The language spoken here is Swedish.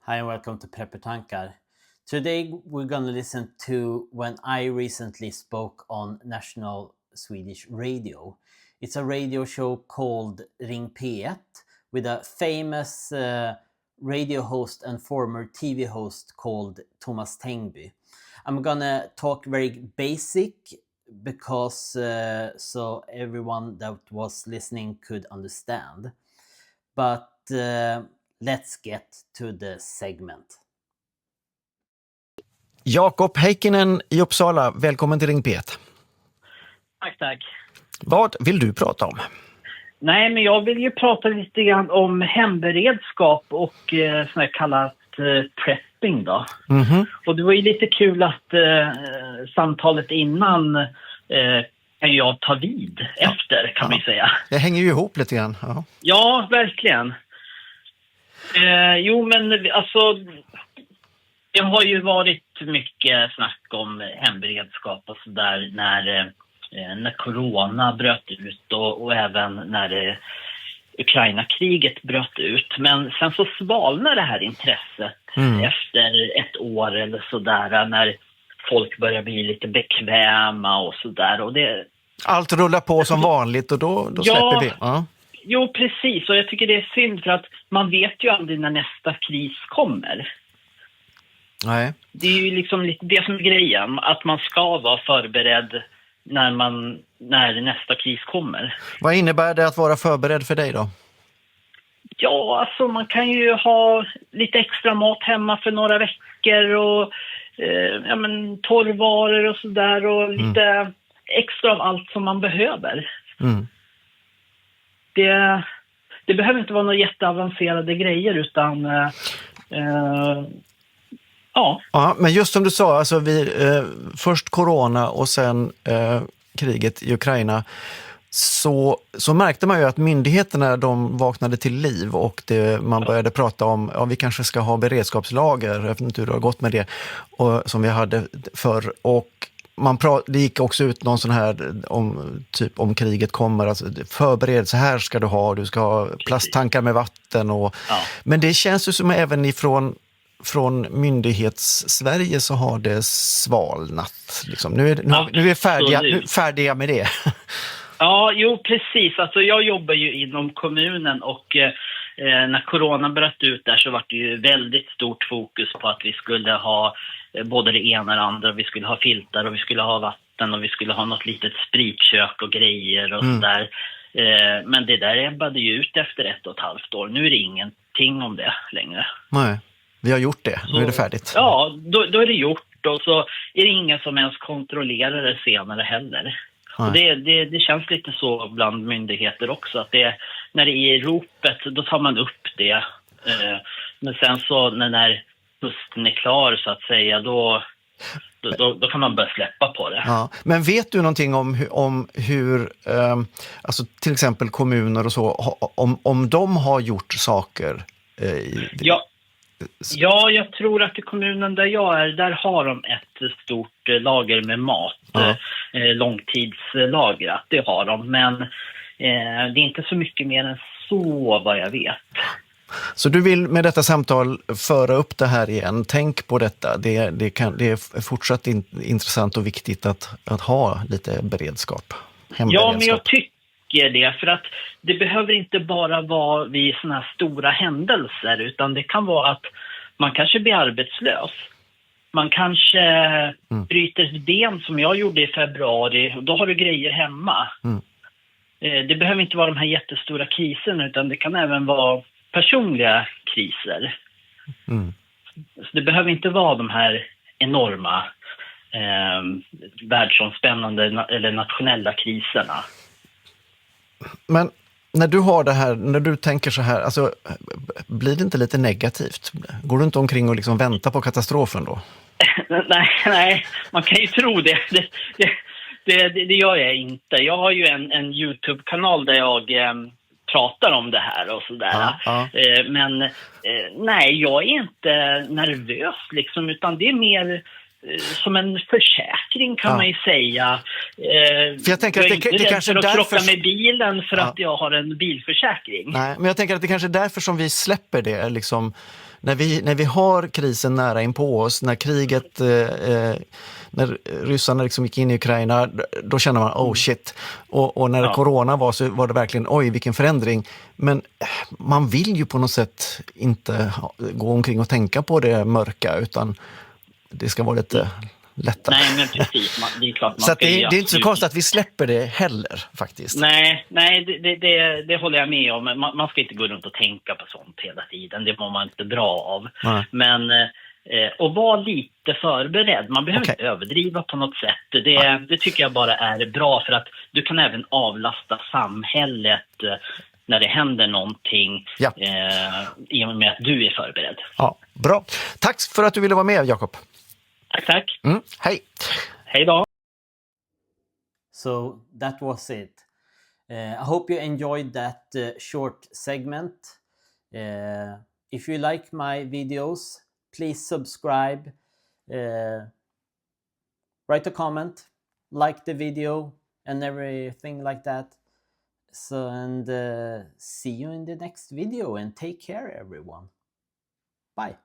Hi and welcome to Preppertankar. Today we're going to listen to when I recently spoke on national Swedish radio. It's a radio show called Ring P1 with a famous radio host and former TV host called Thomas Tengby. I'm gonna talk very basic because so everyone that was listening could understand. But let's get to the segment. Jakob Heikkinen i Uppsala, välkommen till Ring P1. Tack. Vad vill du prata om? Nej, men jag vill ju prata lite grann om hemberedskap och sån här kallat prepping då. Mm-hmm. Och det var ju lite kul att samtalet innan kan jag ta vid efter, kan man ju säga. Det hänger ju ihop lite grann. Ja, verkligen. Jo, men alltså det har ju varit mycket snack om hemberedskap och sådär när corona bröt ut och även när Ukraina-kriget bröt ut. Men sen så svalnar det här intresset efter ett år eller sådär, när folk börjar bli lite bekväma och sådär. Och allt rullar på som vanligt och då släpper vi. Ja. Jo, precis. Och jag tycker det är synd för att man vet ju aldrig när nästa kris kommer. Nej. Det är ju liksom lite det som är grejen, att man ska vara förberedd när nästa kris kommer. Vad innebär det att vara förberedd för dig då? Ja, alltså man kan ju ha lite extra mat hemma för några veckor och torrvaror och sådär och lite extra av allt som man behöver. Mm. Det behöver inte vara några jätteavancerade grejer utan ja. Ja, men just som du sa, alltså först corona och sen kriget i Ukraina, så märkte man ju att myndigheterna, de vaknade till liv och man började prata om vi kanske ska ha beredskapslager, jag vet inte hur det har gått med det, som vi hade förr. Och det gick också ut någon sån här om kriget kommer, alltså förbered, så här ska du ska ha plasttankar med vatten men det känns ju som även från myndighets-Sverige så har det svalnat. Liksom. Nu är vi färdiga med det. Ja, jo precis. Alltså, jag jobbar ju inom kommunen och när corona bröt ut där så var det ju väldigt stort fokus på att vi skulle ha både det ena och det andra. Vi skulle ha filtar och vi skulle ha vatten och vi skulle ha något litet spritkök och grejer och sådär. Men det där ebbade ju ut efter 1,5 år. Nu är det ingenting om det längre. Nej. Vi har gjort det, nu är det färdigt. Ja, då är det gjort och så är det ingen som ens kontrollerar det senare heller. Och det känns lite så bland myndigheter också, att när det är i ropet då tar man upp det. Men sen så när hösten är klar så att säga, då kan man börja släppa på det. Ja. Men vet du någonting om hur alltså till exempel kommuner och så, om de har gjort saker? Ja, jag tror att i kommunen där jag är, där har de ett stort lager med mat, långtidslagrat, det har de, men det är inte så mycket mer än så vad jag vet. Så du vill med detta samtal föra upp det här igen, tänk på detta, det är fortsatt intressant och viktigt att ha lite beredskap. Ja, men jag tycker det, för att det behöver inte bara vara vid såna här stora händelser, utan det kan vara att man kanske blir arbetslös. Man kanske bryter ett ben som jag gjorde i februari och då har du grejer hemma. Det behöver inte vara de här jättestora kriserna, utan det kan även vara personliga kriser. Så det behöver inte vara de här enorma världsomspännande eller nationella kriserna. Men när du har det här, när du tänker så här, alltså, blir det inte lite negativt? Går du inte omkring och liksom väntar på katastrofen då? Nej, man kan ju tro det. Det gör jag inte. Jag har ju en YouTube-kanal där jag pratar om det här och sådär. Men nej, jag är inte nervös liksom, utan det är mer som en försäkring kan man ju säga. För jag tänker att det kanske är för att därför... krocka med bilen för att jag har en bilförsäkring. Nej, men jag tänker att det kanske är därför som vi släpper det. Liksom, när vi har krisen nära in på oss, när kriget, när ryssarna liksom gick in i Ukraina, då känner man, oh shit. Och när corona var så var det verkligen, oj vilken förändring. Men man vill ju på något sätt inte gå omkring och tänka på det mörka, utan det ska vara lite lättare. Nej, men precis. Det är klart man så att det är inte så konstigt att vi släpper det heller, faktiskt. Nej, det håller jag med om. Man ska inte gå runt och tänka på sånt hela tiden. Det mår man inte bra av. Nej. Men och vara lite förberedd. Man behöver inte överdriva på något sätt. Det tycker jag bara är bra, för att du kan även avlasta samhället när det händer någonting i och med att du är förberedd. Ja, bra. Tack för att du ville vara med, Jakob. Tack. Hej. Hej då. So that was it. I hope you enjoyed that short segment. If you like my videos, please subscribe, write a comment, like the video and everything like that. So, and see you in the next video, and take care everyone. Bye.